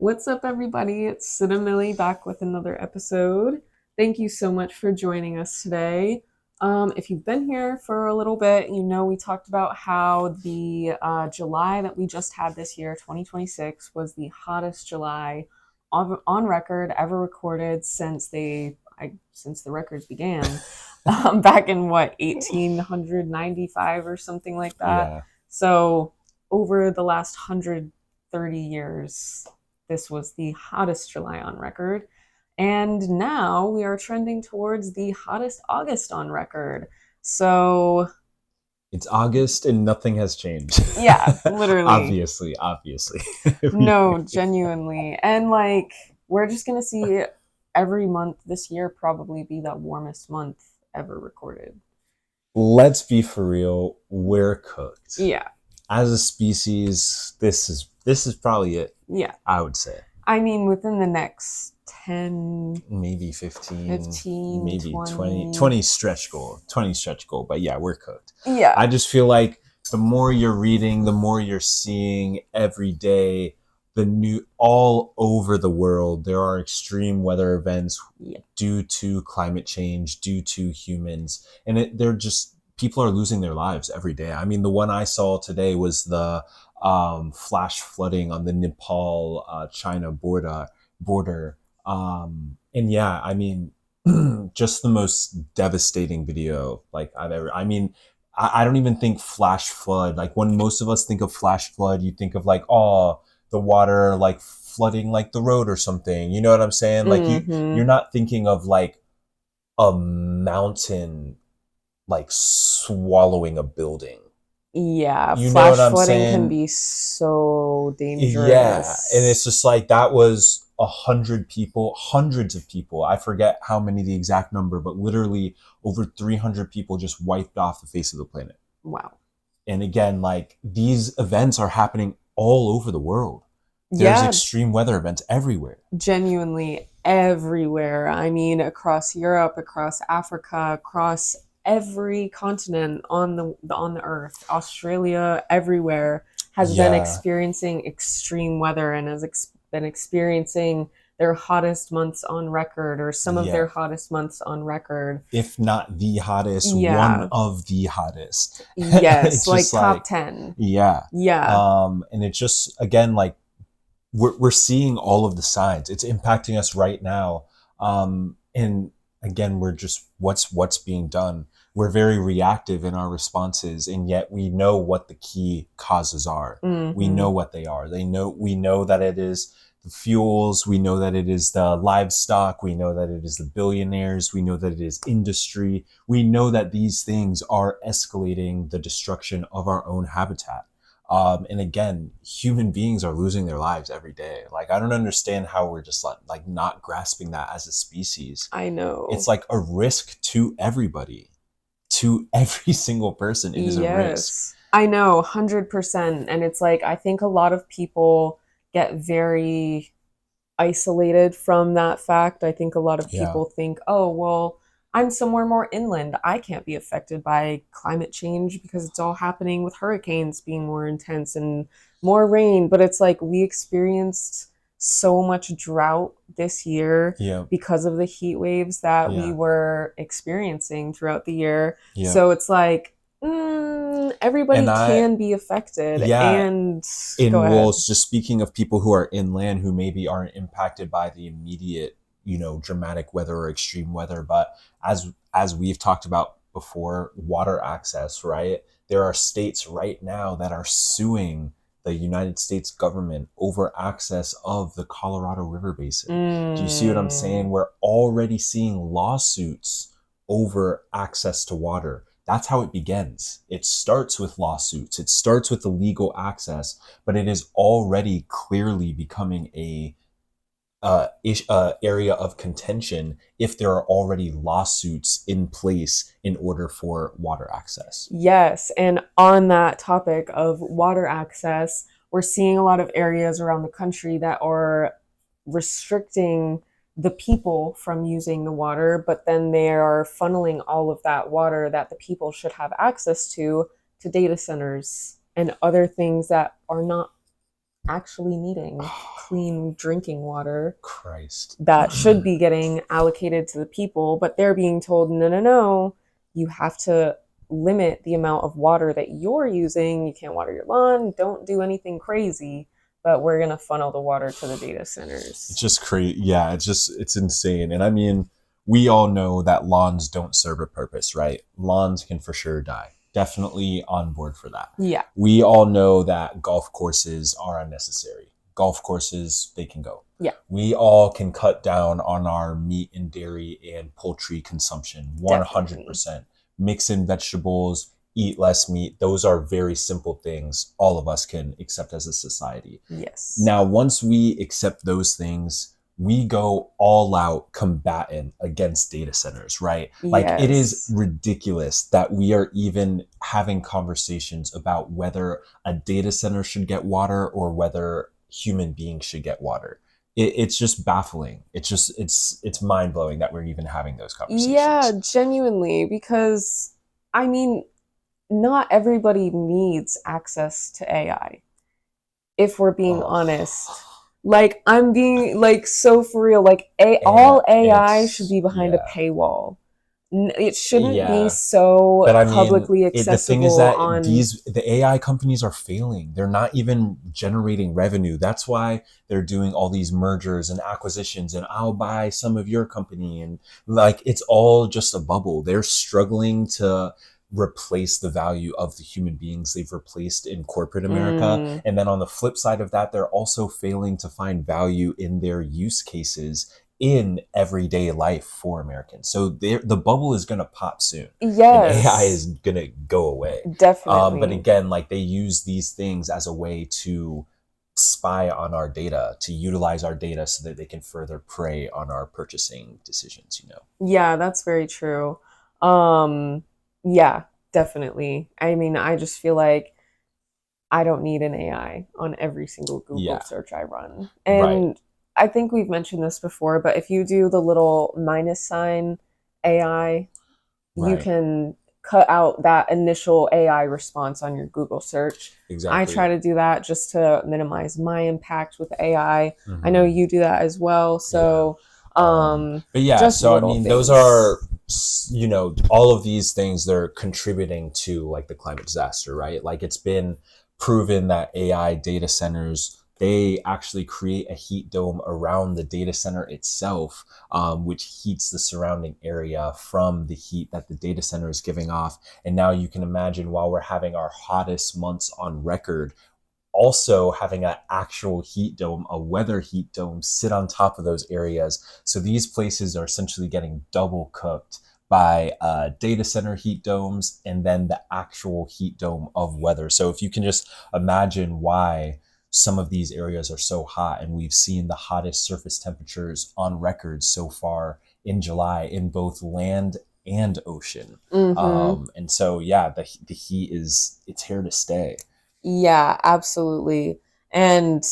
What's up, everybody? It's Sita Millie back with another episode. Thank you so much for joining us today. If you've been here for a little bit, you know we talked about how the July that we just had this year, 2026, was the hottest July on record ever recorded since the records began, back in what 1895 or something like that. Yeah, So over the last 130 years, this was the hottest July on record. And now we are trending towards the hottest August on record. So, it's August and nothing has changed. yeah, literally. obviously. No, genuinely. And like, we're just going to see every month this year probably be the warmest month ever recorded. Let's be for real, we're cooked. Yeah. As a species, this is probably it, Yeah. I would say. I mean, within the next 10, Maybe 15, 15, maybe 20. 20 stretch goal. 20 stretch goal, but yeah, we're cooked. Yeah. I just feel like the more you're reading, the more you're seeing every day, the new all over the world, there are extreme weather events due to climate change, due to humans, and they're just people are losing their lives every day. I mean, the one I saw today was the flash flooding on the Nepal China border. And yeah, I mean, just the most devastating video like I've ever. I mean, I don't even think flash flood. Like when most of us think of flash flood, you think of like, oh, the water like flooding like the road or something. You know what I'm saying? Like you're not thinking of like a mountain like swallowing a building. Yeah, You know what flash I'm flooding can saying? be so Yeah, and it's dangerous. just like that was 100 people, hundreds of people. I forget how many the exact number, but literally over 300 people just wiped off the face of the planet. Wow. And again, like these events are happening all over the world. There's Yeah, extreme weather events everywhere. genuinely everywhere. I mean, across Europe, across Africa, across every continent on the earth. Australia, everywhere has been Yeah, experiencing extreme weather and been experiencing their hottest months on record or some of yeah. their hottest months on record. If not the hottest, one Yeah. of the hottest. Yes, It's like just top like, 10. yeah. Yeah. And it's just again like we're seeing all of the signs. It's impacting us right now. And again, we're just what's being done. We're very reactive in our responses, and yet we know what the key causes are. We Hmm. know what they are. We know that it is the fuels. We know that it is the livestock. We know that it is the billionaires. We know that it is industry. We know that these things are escalating the destruction of our own habitat. And again, human beings are losing their lives every day. Like I don't understand how we're just like not grasping that as a species. I It's know. like a risk to everybody, to every single person. It is a risk. Yes. I know, 100%. And it's like, I think a lot of people get very isolated from that fact. I think a lot of Yeah, people think, oh, well, I'm somewhere more inland. I can't be affected by climate change because it's all happening with hurricanes being more intense and more rain. But it's like we experienced so much drought this year yeah, because of the heat waves that we yeah, were experiencing throughout the year. yeah. So it's like, everybody And can be affected. yeah, And go in ahead. wolves, just speaking of people who are inland who maybe aren't impacted by the immediate, dramatic weather or extreme weather, but as we've talked about before, water access, right? There are states right now that are suing the United States government over access of the Colorado River Basin. Do you see what I'm saying? Mm. We're already seeing lawsuits over access to water. That's how it begins. It starts with lawsuits. It starts with illegal access, but it is already clearly becoming a area of contention if there are already lawsuits in place in order for water access. Yes, and on that topic of water access, we're seeing a lot of areas around the country that are restricting the people from using the water, but then they are funneling all of that water that the people should have access to data centers and other things that are not actually needing clean drinking water Christ. that should be getting allocated to the people, but they're being told, no, no, no, you have to limit the amount of water that you're using. You can't water your lawn, don't do anything crazy, but we're going to funnel the water to the data centers. It's just crazy. Yeah, it's insane. And I mean, we all know that lawns don't serve a purpose, right? Lawns can for sure die. Definitely on board for that. Yeah. We all know that golf courses are unnecessary. Golf courses, they can go. Yeah. We all can cut down on our meat and dairy and poultry consumption 100%. Definitely. Mix in vegetables, eat less meat. Those are very simple things all of us can accept as a society. Yes. Now, once we accept those things, we go all out combatant against data centers, right? Like, it is ridiculous that we are even having conversations about whether a data center should get water or whether human beings should get water. It's just baffling. It's mind blowing that we're even having those conversations. Yeah, genuinely, because I mean, not everybody needs access to AI. If we're being honest, like, I'm being like so for real, like all AI should be behind a paywall. It shouldn't be so publicly accessible. The thing is that the AI companies are failing. They're not even generating revenue. That's why they're doing all these mergers and acquisitions and I'll buy some of your company. And like, it's all just a bubble. They're struggling to replace the value of the human beings they've replaced in corporate America. And then on the flip side of that, they're also failing to find value in their use cases in everyday life for Americans. So the bubble is going to pop soon. Yes. And AI is going to go away. Definitely. But again, like, they use these things as a way to spy on our data, to utilize our data so that they can further prey on our purchasing decisions, you know? Yeah, that's very true. Yeah, definitely. I mean, I just feel like I don't need an AI on every single Google search I run. And I think we've mentioned this before, but if you do the little minus sign AI, you can cut out that initial AI response on your Google search. Exactly. I try to do that just to minimize my impact with AI. I know you do that as well. So, but yeah, so I mean, those are, you know, all of these things, they're contributing to like the climate disaster, right? Like, it's been proven that AI data centers, they actually create a heat dome around the data center itself, which heats the surrounding area from the heat that the data center is giving off. And now you can imagine, while we're having our hottest months on record, also having an actual heat dome, a weather heat dome, sit on top of those areas. So these places are essentially getting double cooked by data center heat domes and then the actual heat dome of weather. So if you can just imagine why some of these areas are so hot, and we've seen the hottest surface temperatures on record so far in July in both land and ocean. And so, yeah, the heat it's here to stay. Yeah, absolutely. And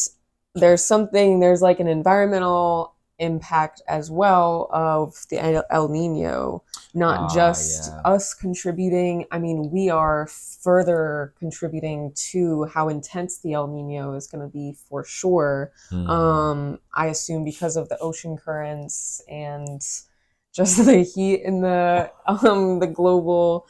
there's like an environmental impact as well of the El Nino, not just us contributing. I mean, we are further contributing to how intense the El Nino is going to be for sure. I assume because of the ocean currents and just the heat in the global,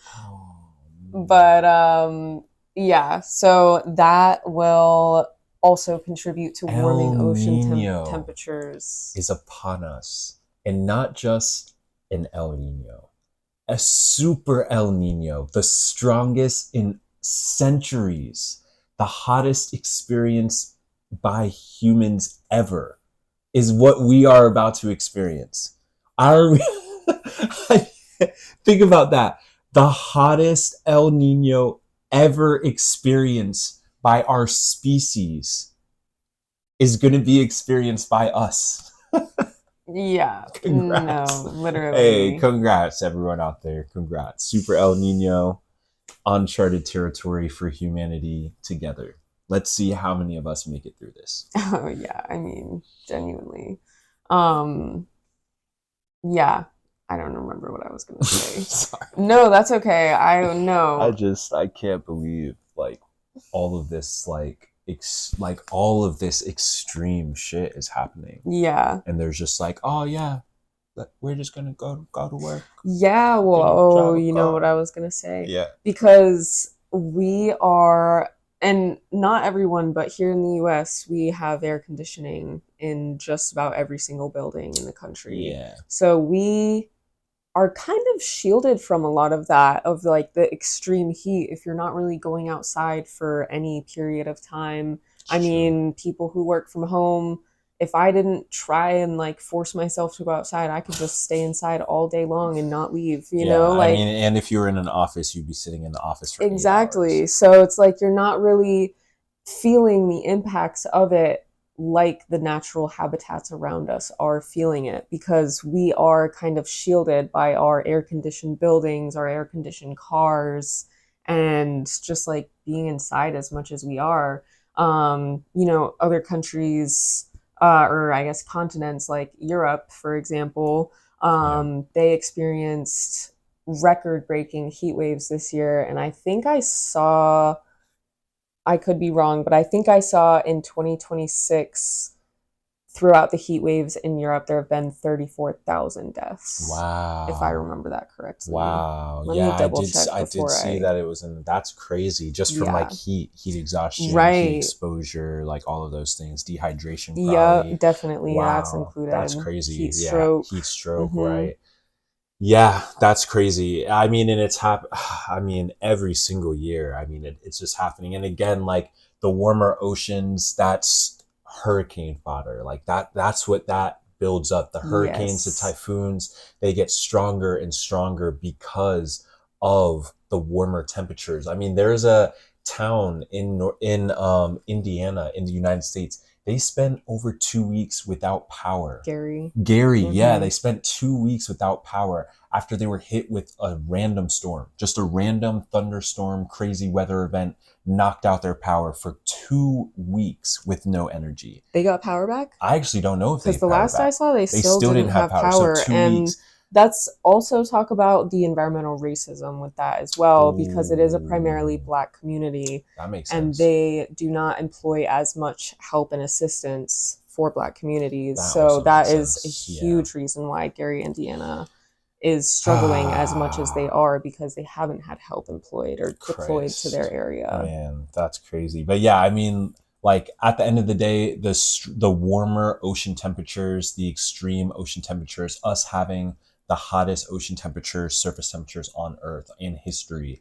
but yeah, so that will also contribute to warming ocean temperatures. Is upon us, and not just an El Nino, a super El Nino, the strongest in centuries, the hottest experience by humans ever, is what we are about to experience. Think about that. The hottest El Nino ever experienced by our species is going to be experienced by us. Yeah. Congrats. No, literally. Hey, congrats everyone out there. Congrats. Super El Nino, uncharted territory for humanity together. Let's see how many of us make it through this. Oh yeah, I mean, genuinely. Yeah. I don't remember what I was going to say. Sorry. No, that's okay. I know. I can't believe like all of this like like all of this extreme shit is happening. Yeah. And there's just like, oh yeah, we're just gonna go to work. Yeah, well, oh, you know what I was gonna say? Yeah. Because we are, and not everyone, but here in the US, we have air conditioning in just about every single building in the country. Yeah. So we are kind of shielded from a lot of that, of like the extreme heat if you're not really going outside for any period of time. I mean, people who work from home, if I didn't try and like force myself to go outside, I could just stay inside all day long and not leave, you know? I Like, mean, and if you were in an office, you'd be sitting in the office for 8 exactly. hours. So it's like you're not really feeling the impacts of it like the natural habitats around us are feeling it, because we are kind of shielded by our air conditioned buildings, our air conditioned cars, and just like being inside as much as we are. You know, other countries, or I guess continents like Europe, for example, they experienced record breaking heat waves this year. And I could be wrong, but I think I saw in 2026, throughout the heat waves in Europe, there have been 34,000 deaths. Wow. If I remember that correctly. Wow. Let yeah, me double check I did see that it was in. That's crazy. Just from like heat exhaustion, right, heat exposure, like all of those things, dehydration. Yeah, Probably. definitely. Wow, That's included. that's crazy. Heat stroke. Heat stroke. Right. Yeah, that's crazy. I mean, and it's I mean, every single year. I mean, it's just happening. And again, like the warmer oceans, that's hurricane fodder. Like that's what that builds up. The hurricanes, the typhoons, they get stronger and stronger because of the warmer temperatures. I mean, there's a town in Indiana in the United States. They spent over 2 weeks without power. Gary. Yeah, they spent 2 weeks without power after they were hit with a random storm. Just a random thunderstorm, crazy weather event knocked out their power for 2 weeks with no energy. They got power back? I actually don't know if because the last I saw, they still didn't have power. So 2 and weeks. That's also talk about the environmental racism with that as well, because it is a primarily Black community. That makes sense. And they do not employ as much help and assistance for Black communities. So that is a huge reason why Gary, Indiana is struggling as much as they are, because they haven't had help employed or deployed to their area. Man, that's crazy. But yeah, I mean, like at the end of the day, the warmer ocean temperatures, the extreme ocean temperatures, us having the hottest ocean temperatures, surface temperatures on Earth in history.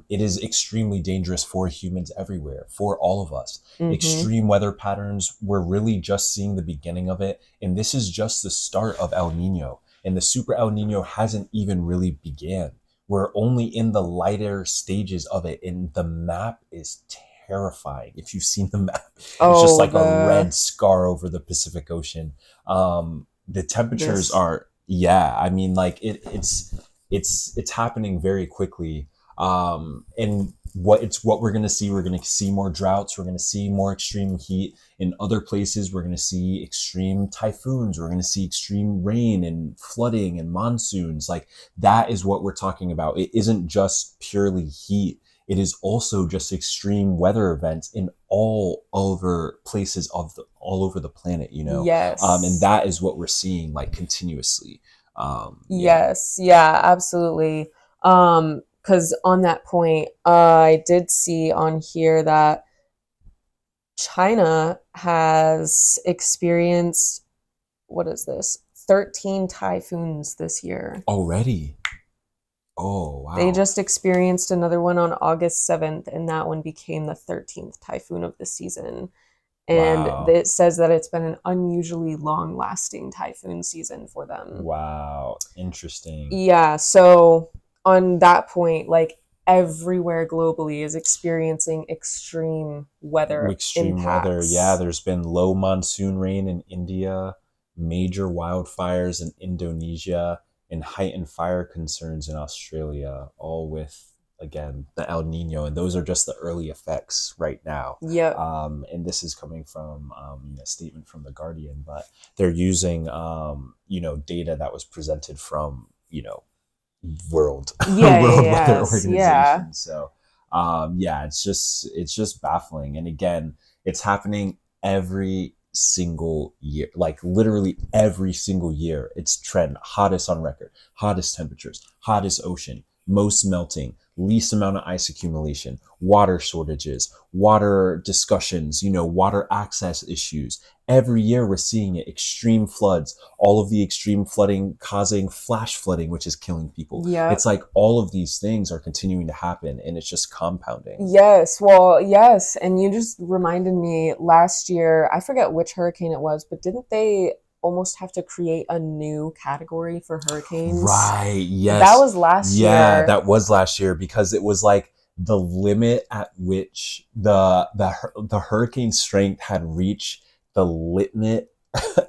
It is extremely dangerous for humans everywhere, for all of us. Extreme weather patterns, we're really just seeing the beginning of it. And this is just the start of El Nino. And the super El Nino hasn't even really began. We're only in the lighter stages of it. And the map is terrifying. If you've seen the map, it's just like a red scar over the Pacific Ocean. The temperatures are, I mean, like it's happening very quickly. And what we're going to see, we're going to see more droughts. We're going to see more extreme heat in other places. We're going to see extreme typhoons. We're going to see extreme rain and flooding and monsoons. Like that is what we're talking about. It isn't just purely heat. It is also just extreme weather events in all over places all over the planet, you know? Yes. And that is what we're seeing like continuously. Yes. Yeah, absolutely. Because on that point, I did see on here that China has experienced, what is this, 13 typhoons this year. Already? Oh, wow. They just experienced another one on August 7th, and that one became the 13th typhoon of the season. And it says that it's been an unusually long-lasting typhoon season for them. Wow. Interesting. Yeah, so on that point, like everywhere globally is experiencing extreme weather impacts. Yeah, there's been low monsoon rain in India, major wildfires in Indonesia, and heightened fire concerns in Australia, all with, again, the El Nino. And those are just the early effects right now. Yep. And this is coming from a statement from The Guardian, but they're using, data that was presented from, World Weather Organization. So, Yeah, it's just baffling. And again, it's happening every single year, like literally every single year. It's trend, hottest on record, hottest temperatures, hottest ocean, most melting, least amount of ice accumulation, water shortages, water discussions, water access issues. Every year we're seeing it, extreme floods, all of the extreme flooding causing flash flooding, which is killing people. Yep. It's like all of these things are continuing to happen and it's just compounding. Yes, well, yes, and you just reminded me last year, I forget which hurricane it was, but didn't they almost have to create a new category for hurricanes? Right. That Yes. was last Yeah, year. that was last year because it was like the limit at which the hurricane strength had reached the limit,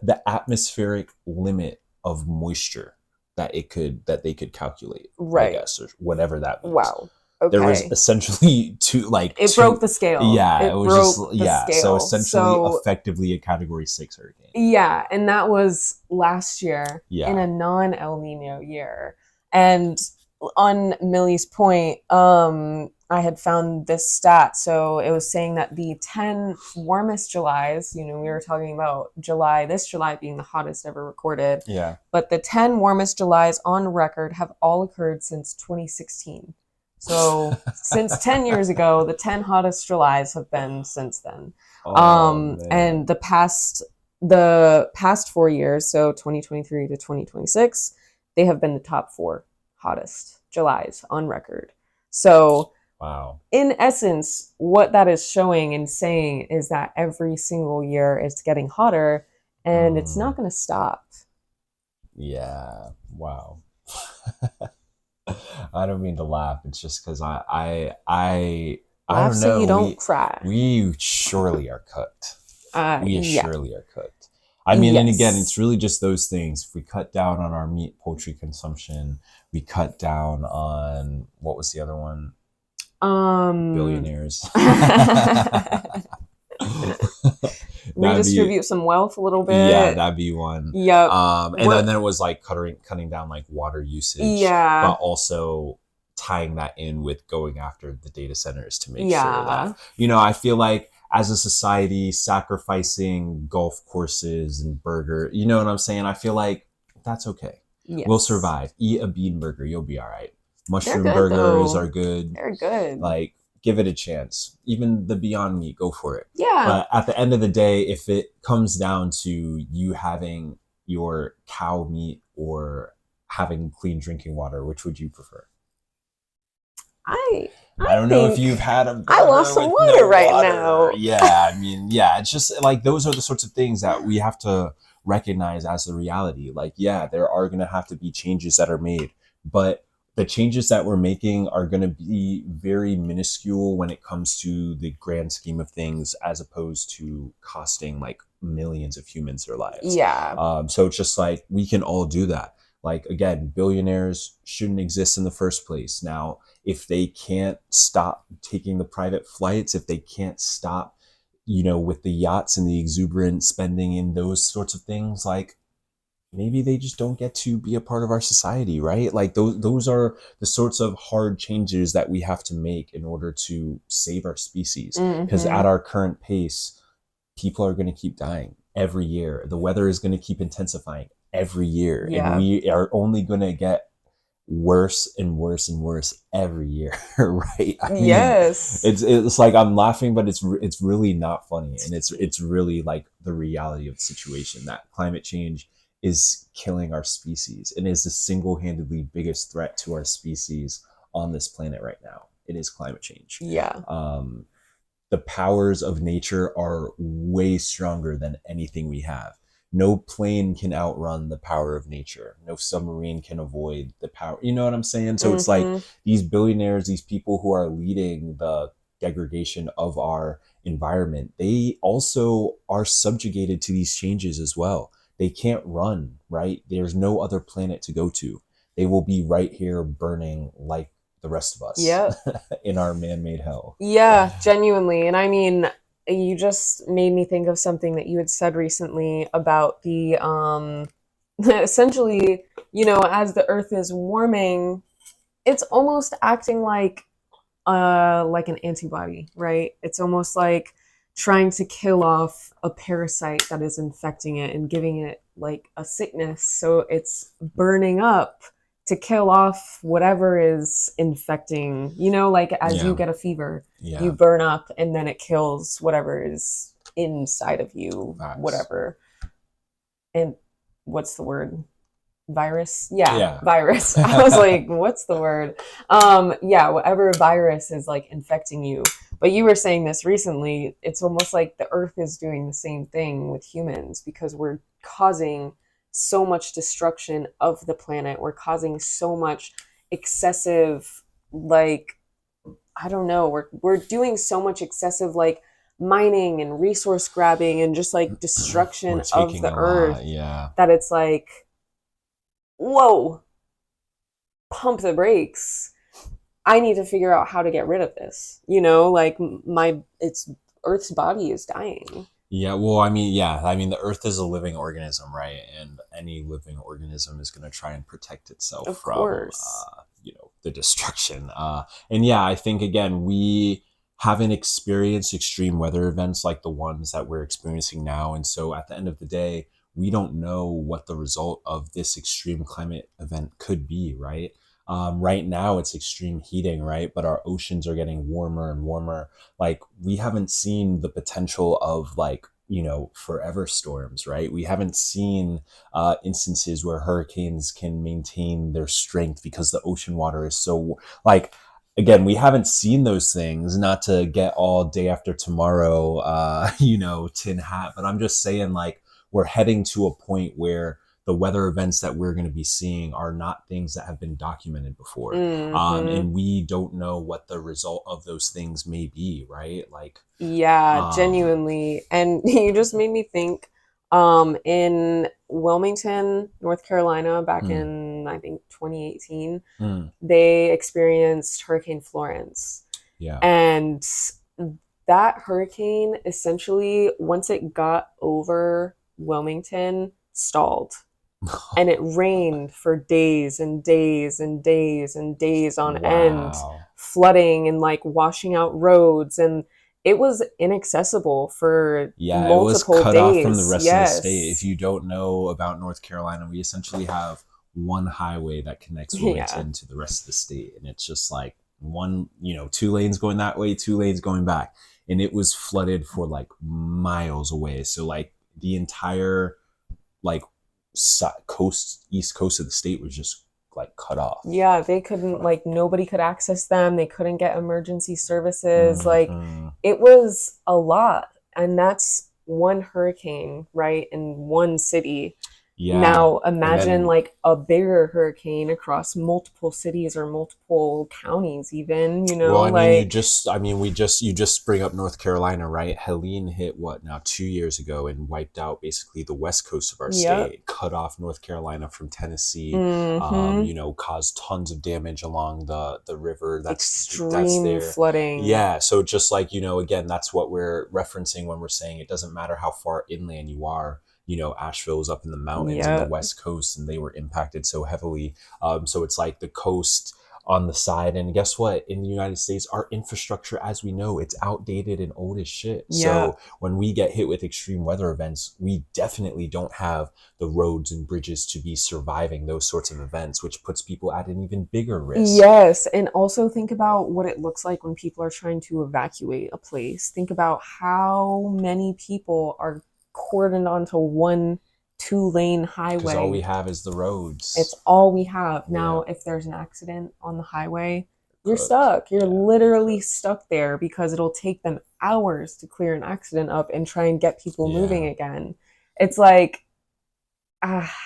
the atmospheric limit of moisture that they could calculate, I Right. guess, or whatever that means. Wow. There was Okay. essentially It broke the scale. yeah, it It was just, broke the yeah, so scale. essentially So, effectively a category 6 hurricane. yeah, and that was last year in Yeah. a non El Nino year. And on Millie's point, I had found this stat. So it was saying that the 10 warmest Julys, we were talking about this July being the hottest ever recorded, Yeah. but the 10 warmest Julys on record have all occurred since 2016. So since 10 years ago, the 10 hottest Julys have been since then. Oh And man. the past 4 years, so 2023 to 2026, they have been the top four hottest Julys on record. So, Wow. in essence, what that is showing and saying is that every single year it's getting hotter and it's Mm, not going to stop. yeah. Wow. I don't mean to laugh. It's just because I Laugh don't so you know. don't cry. We surely are cooked. We Yeah. surely are cooked. I mean, and again, it's Yes. really just those things. If we cut down on our meat, poultry consumption, we cut down on what was the other one? Um, Billionaires. That'd be Redistribute some wealth a little Yeah, bit. that'd be one. Yep. And then, What? then it was like cutting down like water usage, but Yeah. also tying that in with going after the data centers to make sure that, Yeah. I feel like as a society sacrificing golf courses and burger, you know what I'm saying? I feel like that's okay. We'll Yes. survive. Eat a bean burger, you'll be all right. They're Mushroom good burgers though. are good. They're good. Like, give it a chance. Even the Beyond Meat, go for it. Yeah. But at the end of the day, if it comes down to you having your cow meat or having clean drinking water, which would you prefer? I I I don't know if think you've had a I want burger some with no water right water. now. Yeah, I mean, yeah, it's just like those are the sorts of things that we have to recognize as the reality. Like, yeah, there are going to have to be changes that are made, but the changes that we're making are going to be very minuscule when it comes to the grand scheme of things, as opposed to costing like millions of humans their lives. Yeah. So it's just like we can all do that. Like, again, billionaires shouldn't exist in the first place. Now, if they can't stop taking the private flights, if they can't stop, with the yachts and the exuberant spending in those sorts of things, like maybe they just don't get to be a part of our society, right? Like those are the sorts of hard changes that we have to make in order to save our species. Because Mm-hmm. at our current pace, people are going to keep dying every year. The weather is going to keep intensifying every year, and Yeah. we are only going to get worse and worse and worse every year, right? I mean, Yes. it's like I'm laughing, but it's really not funny, and it's really like the reality of the situation that climate change is killing our species and is the single-handedly biggest threat to our species on this planet right now. It is climate change. Yeah. Um, the powers of nature are way stronger than anything we have. No plane can outrun the power of nature. No submarine can avoid the power. You know what I'm saying? So it's like Mm-hmm. these billionaires, these people who are leading the degradation of our environment, they also are subjugated to these changes as well. They can't run, right? There's no other planet to go to. They will be right here burning like the rest of us Yep. in our man-made hell. Yeah, genuinely. And I mean, you just made me think of something that you had said recently about the essentially, as the earth is warming, it's almost acting like like an antibody, right? It's almost like trying to kill off a parasite that is infecting it and giving it like a sickness. So it's burning up to kill off whatever is infecting, like as you Yeah. get a fever, you Yeah. burn up and then it kills whatever is inside of you, Facts. whatever. And what's the word? Virus? Yeah, Yeah. virus. I was like, what's the word? Yeah, whatever virus is like infecting you. But you were saying this recently, it's almost like the earth is doing the same thing with humans because we're causing so much destruction of the planet. We're causing so much excessive, like, I don't know, we're doing so much excessive like mining and resource grabbing and just like We're destruction of taking the a lot. earth Yeah. that it's like, whoa, pump the brakes. I need to figure out how to get rid of this. Like it's Earth's body is dying. Yeah, well, I mean, yeah, I mean, the Earth is a living organism, right? And any living organism is going to try and protect itself Of from, course. the destruction. And yeah, I think again, we haven't experienced extreme weather events like the ones that we're experiencing now, and so at the end of the day, we don't know what the result of this extreme climate event could be, right? Right now, it's extreme heating, right? But our oceans are getting warmer and warmer. Like we haven't seen the potential of like forever storms, right? We haven't seen instances where hurricanes can maintain their strength because the ocean water is so like again, we haven't seen those things. Not to get all day after tomorrow tin hat, but I'm just saying like we're heading to a point where the weather events that we're going to be seeing are not things that have been documented before, Mm-hmm. and we don't know what the result of those things may be, right? Like, Yeah, um, genuinely. And you just made me think, in Wilmington, North Carolina, back hmm, in I think 2018, hmm, they experienced Hurricane Florence. yeah. And that hurricane essentially, once it got over Wilmington, stalled. And it rained for days and days and days and days on end, Wow. flooding and like washing out roads. And it was inaccessible for Yeah, it was multiple cut off from the days. rest of the state. If Yes. you don't know about North Carolina, we essentially have one highway that connects Yeah. Wilmington to the rest of the state. And it's just like one, two lanes going that way, two lanes going back. And it was flooded for like miles away. So, like, the entire, like, east coast of the state was just like cut off. Yeah, they couldn't, like, nobody could access them. They couldn't get emergency services. Like, Hmm. it was a lot. And that's one hurricane, right, in one city. Yeah. Now And imagine then like a bigger hurricane across multiple cities or multiple counties, even, well, I mean, like, you just bring up North Carolina, right? Helene hit what now 2 years ago and wiped out basically the west coast of our yep. state, cut off North Carolina from Tennessee, Mm-hmm. caused tons of damage along the river that's Extreme there. flooding. Yeah, so just like, again, that's what we're referencing when we're saying it doesn't matter how far inland you are. Asheville's up in the mountains in the Yep. west coast, and they were impacted so heavily. So it's like the coast on the side. And guess what? In the United States, our infrastructure, as we know, it's outdated and old as shit. So Yep. when we get hit with extreme weather events, we definitely don't have the roads and bridges to be surviving those sorts of events, which puts people at an even bigger risk. Yes. And also think about what it looks like when people are trying to evacuate a place. Think about how many people are cordoned onto one 2-lane Because all we highway. have is the It's roads. all we have. Yeah. Now, if there's an accident on the highway, you're Cooked. stuck. You're Yeah. literally Cooked. stuck there because it'll take them hours to clear an accident up and try and get people moving Yeah. again. It's like,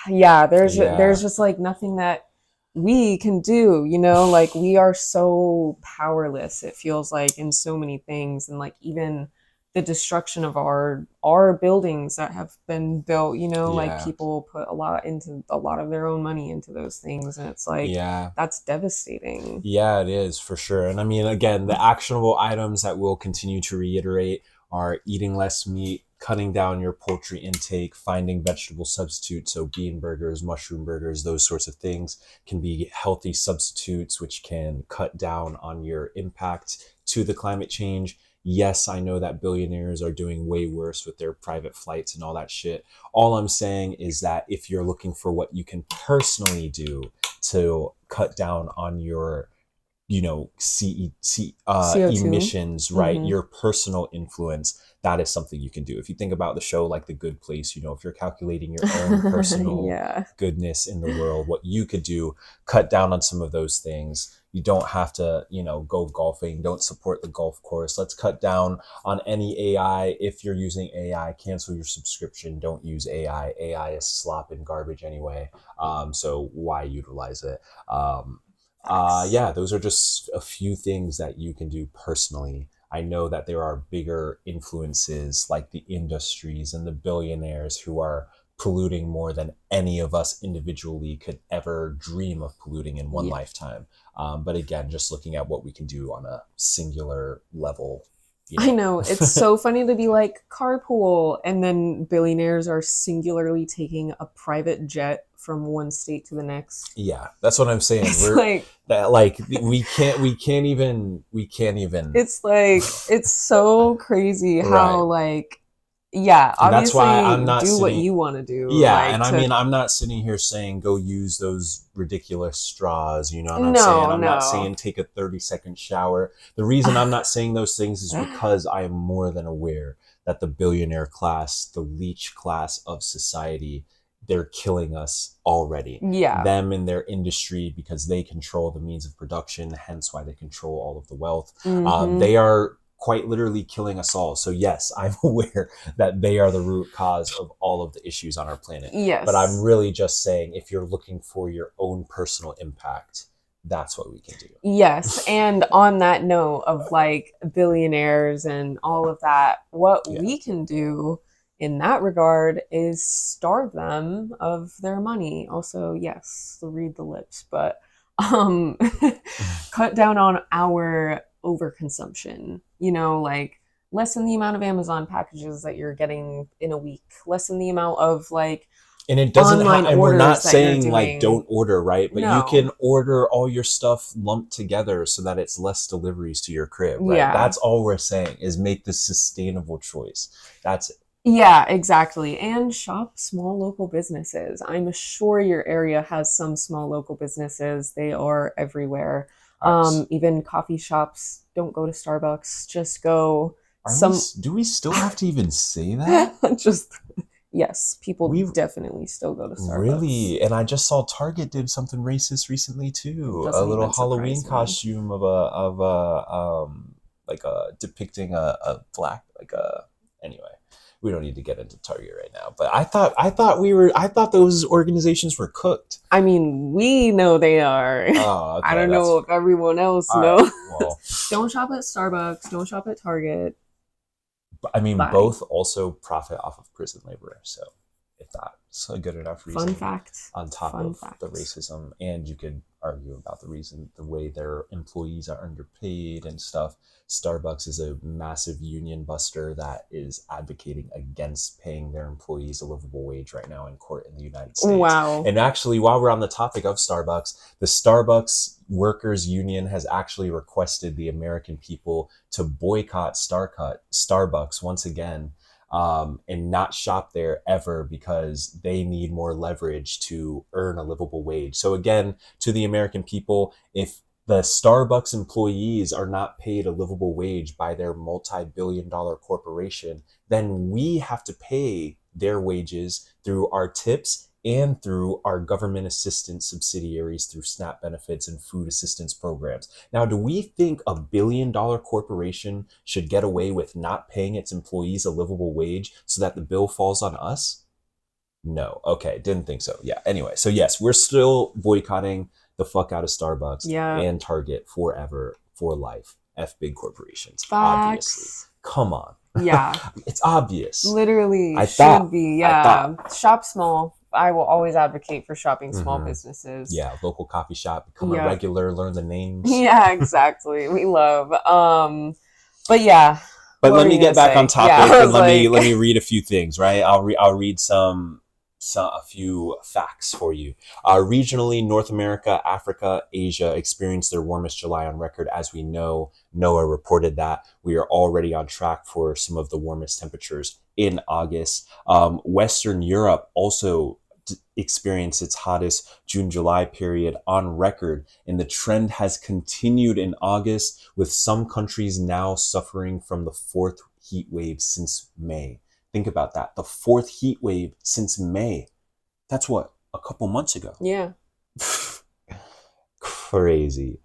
yeah, there's Yeah. just like nothing that we can do, like we are so powerless, it feels like, in so many things. And like even the destruction of our buildings that have been built, like Yeah. people put a lot of their own money into those things, and it's like Yeah. that's devastating. Yeah, it is for sure. And I mean, again, the actionable items that we'll continue to reiterate are eating less meat, cutting down your poultry intake, finding vegetable substitutes, so bean burgers, mushroom burgers, those sorts of things can be healthy substitutes, which can cut down on your impact to the climate change. Yes, I know that billionaires are doing way worse with their private flights and all that shit. All I'm saying is that if you're looking for what you can personally do to cut down on your CO2. emissions, right? Mm-hmm. Your personal influence, that is something you can do. If you think about the show like The Good Place, if you're calculating your own personal Yeah. goodness in the world, what you could do, cut down on some of those things. You don't have to, go golfing. Don't support the golf course. Let's cut down on any AI. If you're using AI, cancel your subscription. Don't use AI. AI is slop and garbage anyway. So why utilize it? Facts. Yeah, those are just a few things that you can do personally. I know that there are bigger influences like the industries and the billionaires who are polluting more than any of us individually could ever dream of polluting in one Yeah. lifetime. But again, just looking at what we can do on a singular level. I know. It's so funny to be like carpool, and then billionaires are singularly taking a private jet from one state to the next. Yeah, that's what I'm saying. It's like We can't even. it's so crazy how Right. like yeah, And that's why obviously I'm not do what sitting. you want to do. Yeah, Like and I to mean, I'm not sitting here saying go use those ridiculous straws. You know what I'm saying? no, I'm not no. saying take a 30-second shower. The reason I'm not saying those things is because I am more than aware that the billionaire class, the leech class of society, they're killing us already. Yeah. Them and their industry, because they control the means of production, hence why they control all of the wealth. Mm-hmm. They are quite literally killing us all. So yes, I'm aware that they are the root cause of all of the issues on our planet. Yes. But I'm really just saying, if you're looking for your own personal impact, that's what we can do. Yes. And on that note of like billionaires and all of that, what Yeah. we can do in that regard is starve them of their money. Also, yes, read the lips, but um cut down on our overconsumption. Like lessen the amount of Amazon packages that you're getting in a week, lessen the amount of like And it doesn't online and we're not orders that you're saying like doing. don't order, right? But you No. can order all your stuff lumped together so that it's less deliveries to your crib, right? Yeah. That's all we're saying, is make the sustainable choice. That's it. Yeah, exactly. And shop small local businesses. I'm sure your area has some small local businesses. They are everywhere. Nice. Even coffee shops. Don't go to Starbucks. Just go Do we still have to even say that? just yes, people We've definitely still go to Starbucks. Really, and I just saw Target did something racist recently too. Doesn't A little even surprise Halloween me. costume like depicting a black anyway. We don't need to get into Target right now, but I thought those organizations were cooked. I mean, we know they are. Oh, okay, I don't know if everyone else knows. Right, well, Don't shop at Starbucks. Don't shop at Target. I mean, Bye. both also profit off of prison labor, so if that's a good enough reason. Fun fact. On top of the racism, and you could argue about the way their employees are underpaid and stuff. Starbucks is a massive union buster that is advocating against paying their employees a livable wage right now in court in the United States. Wow. And actually, while we're on the topic of Starbucks, the Starbucks Workers Union has actually requested the American people to boycott Starbucks once again. And not shop there ever, because they need more leverage to earn a livable wage. So again, to the American people, if the Starbucks employees are not paid a livable wage by their multi-billion-dollar corporation, then we have to pay their wages through our tips and through our government assistance subsidiaries through SNAP benefits and food assistance programs. Now, do we think a billion-dollar corporation should get away with not paying its employees a livable wage so that the bill falls on us? No. Okay, didn't think so. Yeah, anyway, so yes, we're still boycotting the fuck out of Starbucks and Target forever, for life. F big corporations, obviously. Come on. Yeah. It's obvious. Literally I should thought, be. Yeah. Shop small. I will always advocate for shopping small businesses. Yeah, local coffee shop, become a regular, learn the names. Yeah, exactly. We love. But yeah, But What let were me you get gonna back on say? Yeah, topic I and was like, let me read a few things, right? I'll read a few facts for you. Regionally, North America, Africa, Asia experienced their warmest July on record. As we know, NOAA reported that we are already on track for some of the warmest temperatures in August. Western Europe also experienced its hottest June-July period on record, and the trend has continued in August, with some countries now suffering from the fourth heat wave since May. Think about that. The fourth heat wave since May. That's what, a couple months ago. yeah, Crazy.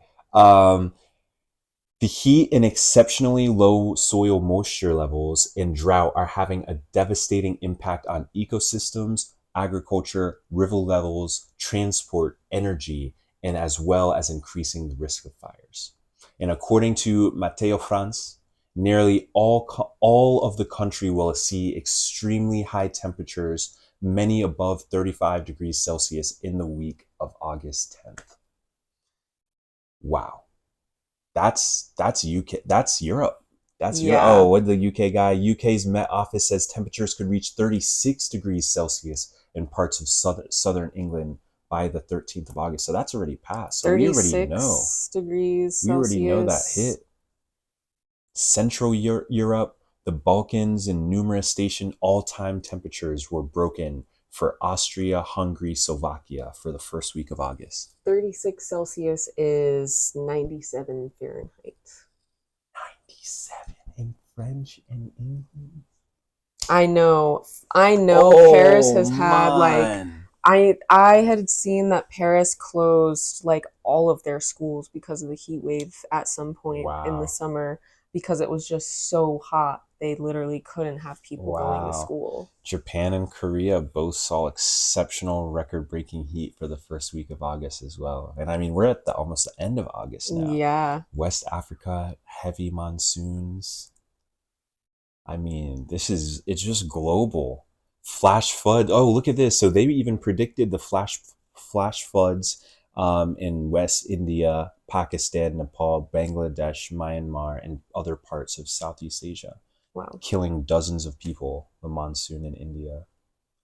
The heat and exceptionally low soil moisture levels and drought are having a devastating impact on ecosystems, agriculture, river levels, transport, energy, and as well as increasing the risk of fires. And according to Matteo France, nearly all of the country will see extremely high temperatures, many above 35 degrees Celsius in the week of August 10th. Wow. That's UK. That's Europe. That's Europe. Oh, yeah. what did the UK guy? UK's Met Office says temperatures could reach 36 degrees Celsius in parts of southern England by the 13th of August. So that's already passed. So we already know. 36 degrees We already know that Celsius. hit. Central Europe, the Balkans, and numerous station all-time temperatures were broken for Austria, Hungary, Slovakia for the first week of August. 36 Celsius is 97 Fahrenheit. 97 in French and English. I know. I know Paris Oh has had like man. I had seen that Paris closed like all of their schools because of the heat wave at some point in the Wow. summer because it was just so hot. They literally couldn't have people going to Wow. school. Japan and Korea both saw exceptional record breaking heat for the first week of August as well. And I mean, we're at the almost the end of August now. Yeah. West Africa, heavy monsoons. I mean, it's just global. Flash flood. Oh, look at this. So they even predicted the flash floods in West India, Pakistan, Nepal, Bangladesh, Myanmar, and other parts of Southeast Asia, Wow. killing dozens of people. The monsoon in India,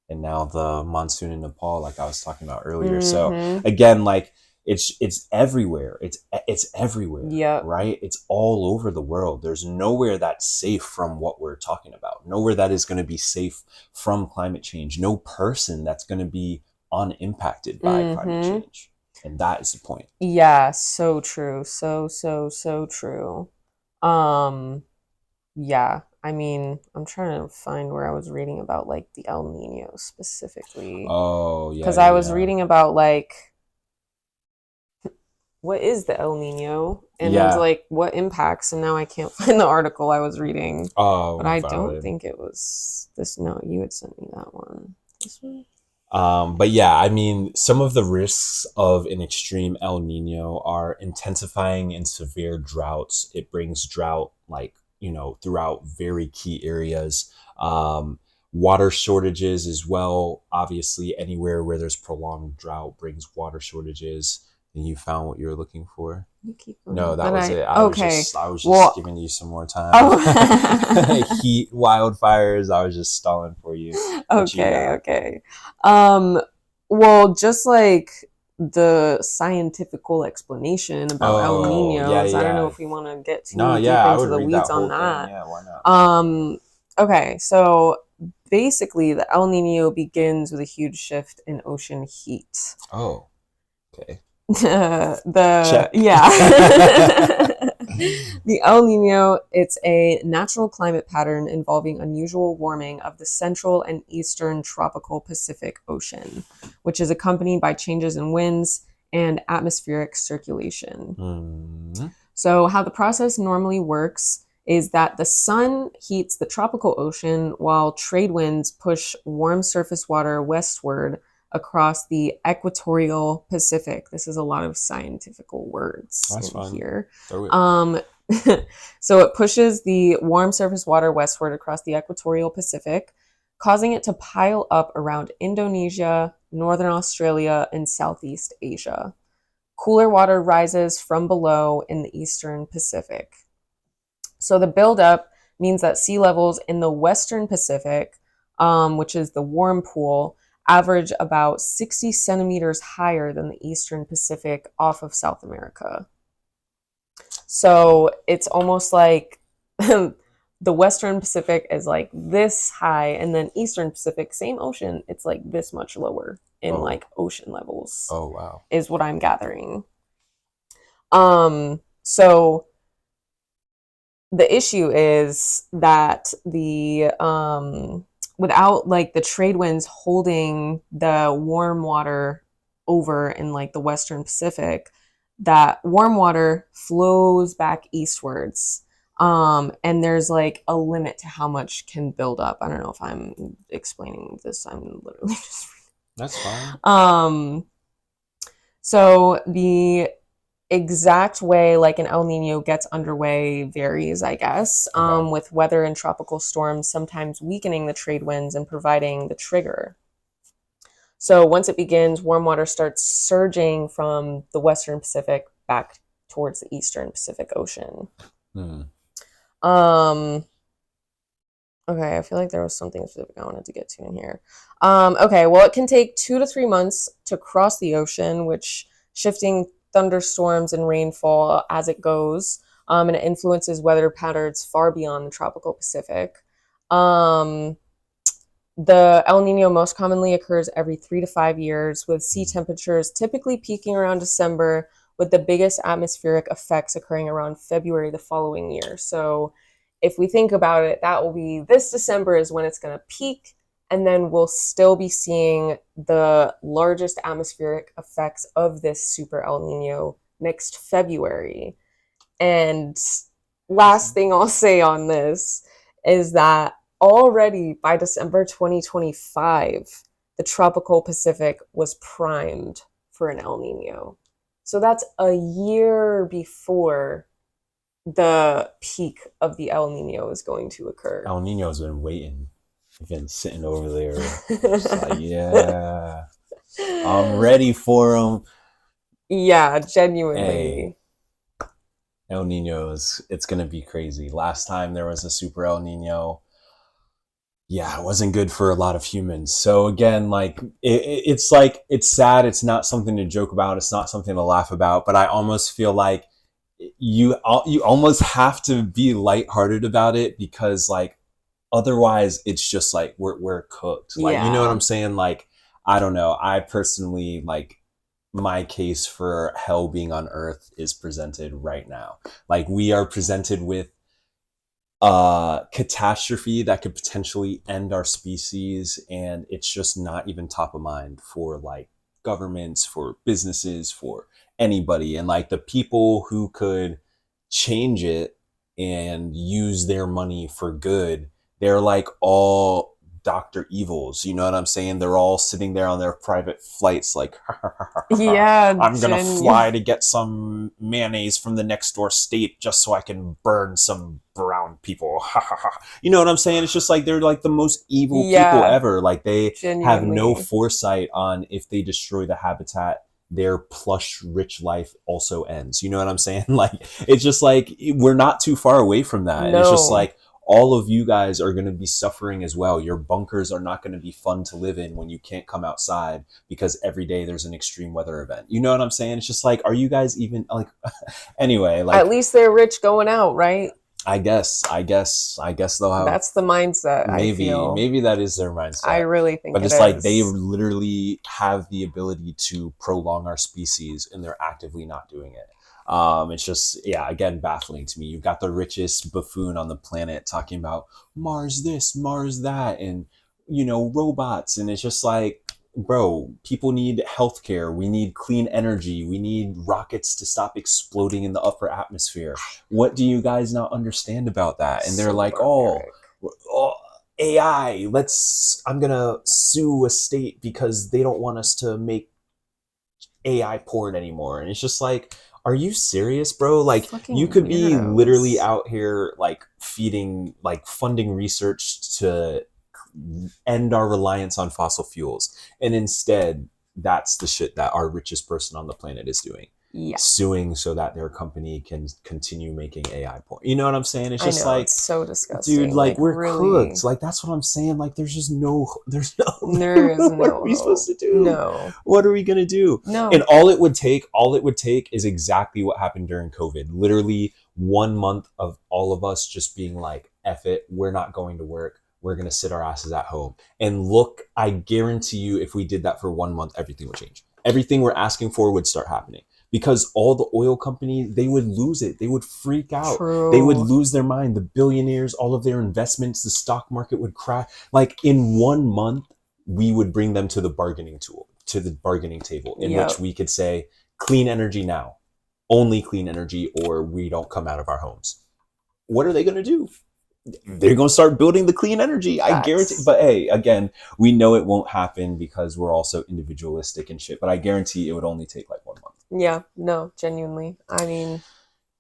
and now the monsoon in Nepal, like I was talking about earlier. So Mm-hmm. again, like it's everywhere. It's everywhere, Yep. right? It's all over the world. There's nowhere that's safe from what we're talking about. Nowhere that is going to be safe from climate change. No person that's going to be unimpacted by climate Mm-hmm. change. And that is the point. Yeah, so true. So true. Um, yeah. I mean, I'm trying to find where I was reading about like the El Nino specifically. Oh, yeah, Because yeah, I was yeah. reading about like what is the El Nino and then Yeah. like what impacts, and now I can't find the article I was reading. But Oh, I don't valid. think it was this. No, you had sent me that one. This one? But yeah, I mean, some of the risks of an extreme El Nino are intensifying in severe droughts. It brings drought, like, throughout very key areas. Water shortages as well. Obviously, anywhere where there's prolonged drought brings water shortages. And you found what you were looking for? You keep No, going. that But was it. okay. I was just Well, giving you some more time. oh. Heat, wildfires. I was just stalling for you. What you Okay, got? okay. Um, well, just like the scientifical explanation about El Oh, yeah, Ninos, I don't know yeah. if we want to get No, too yeah, deep I into would the read that weeds on whole thing. that. Yeah, why not? Okay, so basically, the El Nino begins with a huge shift in ocean heat. Oh, okay. the Check. yeah the El Nino, it's a natural climate pattern involving unusual warming of the central and eastern tropical Pacific Ocean, which is accompanied by changes in winds and atmospheric circulation. Mm. So how the process normally works is that the sun heats the tropical ocean while trade winds push warm surface water westward across the equatorial Pacific. This is a lot of scientific words That's in fun. here. Throw it. So it pushes the warm surface water westward across the equatorial Pacific, causing it to pile up around Indonesia, northern Australia, and Southeast Asia. Cooler water rises from below in the eastern Pacific. So the buildup means that sea levels in the Western Pacific, which is the warm pool, average about 60 centimeters higher than the Eastern Pacific off of South America. So it's almost like the Western Pacific is like this high, and then Eastern Pacific, same ocean, it's like this much lower in Oh. like ocean levels, Oh, wow. is what I'm gathering. So the issue is that the without like the trade winds holding the warm water over in like the Western Pacific, that warm water flows back eastwards. And there's like a limit to how much can build up. I don't know if I'm explaining this. I'm literally just That's fine. So the exact way like an El Nino gets underway varies, I guess, Okay. with weather and tropical storms sometimes weakening the trade winds and providing the trigger. So once it begins, warm water starts surging from the Western Pacific back towards the Eastern Pacific Ocean. Hmm. Um, okay, I feel like there was something specific I wanted to get to in here. Okay, well, it can take 2 to 3 months to cross the ocean, which shifting thunderstorms and rainfall as it goes, and it influences weather patterns far beyond the tropical Pacific. Um, the El Nino most commonly occurs every 3 to 5 years, with sea temperatures typically peaking around December, with the biggest atmospheric effects occurring around February the following year. So, if we think about it, that will be this December is when it's going to peak, and then we'll still be seeing the largest atmospheric effects of this super El Nino next February. And last thing I'll say on this is that already by December 2025, the tropical Pacific was primed for an El Nino. So that's a year before the peak of the El Nino is going to occur. El Nino's been waiting. He's been sitting over there. Just like, yeah, I'm ready for him. Yeah, Hey, genuinely. El Nino's, it's going to be crazy. Last time there was a super El Nino, yeah, it wasn't good for a lot of humans. So again, it's like it's sad. It's not something to joke about. It's not something to laugh about. But I almost feel like you almost have to be lighthearted about it, because like otherwise it's just like we're cooked. Like, you know what Yeah. I'm saying? Like, I don't know. I personally, like, my case for hell being on earth is presented right now. Like, we are presented with catastrophe that could potentially end our species, and it's just not even top of mind for like governments, for businesses, for anybody. And like the people who could change it and use their money for good, they're like all Dr. Evils, you know what I'm saying? They're all sitting there on their private flights like, Yeah, I'm gonna fly to get some mayonnaise from the next door state just so I can burn some brown people. You know what I'm saying? It's just like they're like the most evil people yeah, ever. Like, they have no genuinely. foresight on if they destroy the habitat, their plush rich life also ends. You know what I'm saying? Like, it's just like we're not too far away from that. And it's just No. like all of you guys are going to be suffering as well. Your bunkers are not going to be fun to live in when you can't come outside because every day there's an extreme weather event. You know what I'm saying? It's just like, are you guys even like, anyway, At like, least they're rich going out, right? I guess they'll have, That's the mindset, I feel. maybe that is their I mindset. really think But it it's like they is. literally have the ability to prolong our species, and they're actively not doing it. It's just, yeah, again, baffling to me. You've got the richest buffoon on the planet talking about Mars this, Mars that, and robots, and it's just like, bro, people need healthcare. We need clean energy. We need rockets to stop exploding in the upper atmosphere. What do you guys not understand about that? And they're So like, oh, barbaric. oh, AI, I'm gonna sue a state because they don't want us to make AI porn anymore. And it's just like, are you serious, bro? Like, you Fucking could be literally weirdos. out here like funding research to end our reliance on fossil fuels. And instead, that's the shit that our richest person on the planet is doing. Yes. suing so that their company can continue making AI porn. You know what I'm saying? It's I just know, like, it's so disgusting. dude, like we're really, cooked. Like that's what I'm saying. Like there's no there is what are no we supposed hope. to do? No. What are we gonna do? No. And all it would take is exactly what happened during COVID. Literally 1 month of all of us just being like, F it, we're not going to work. We're gonna sit our asses at home. And look, I guarantee you, if we did that for 1 month, everything would change. Everything we're asking for would start happening. Because all the oil companies, they would lose it. They would freak out. True. They would lose their mind. The billionaires, all of their investments, the stock market would crash. Like in 1 month, we would bring them to the bargaining table in which we could say, clean energy now, only clean energy, or we don't come out of our homes. What are they going to do? They're going to start building the clean energy. Facts. I guarantee. But hey, again, we know it won't happen because we're also individualistic and shit. But I guarantee it would only take like 1 month. Yeah, no, genuinely. I mean,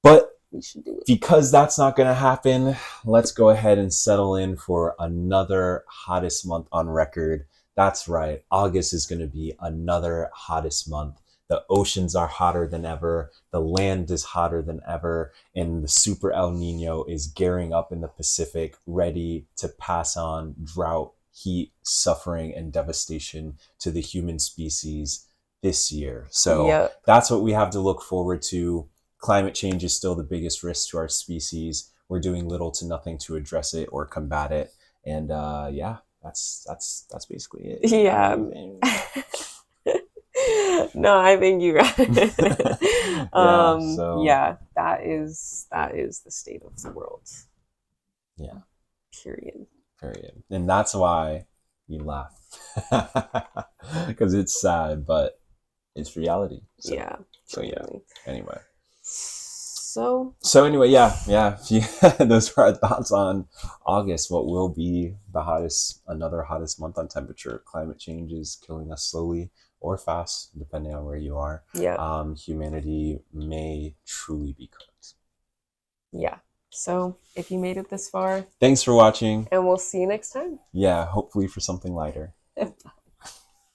but we should do it. Because that's not going to happen, let's go ahead and settle in for another hottest month on record. That's right. August is going to be another hottest month. The oceans are hotter than ever. The land is hotter than ever. And the super El Nino is gearing up in the Pacific, ready to pass on drought, heat, suffering, and devastation to the human species this year. So that's what we have to look forward to. Climate change is still the biggest risk to our species. We're doing little to nothing to address it or combat it. And that's basically it. Yeah. No, I think you got it. That is the state of the world. Yeah. Period. And that's why you laugh. Because it's sad, but it's reality. So, yeah. Anyway. So anyway, those are our thoughts on August, what will be another hottest month on temperature. Climate change is killing us slowly or fast, depending on where you are. Yeah. Humanity may truly be cooked. Yeah. So if you made it this far, thanks for watching. And we'll see you next time. Yeah, hopefully for something lighter.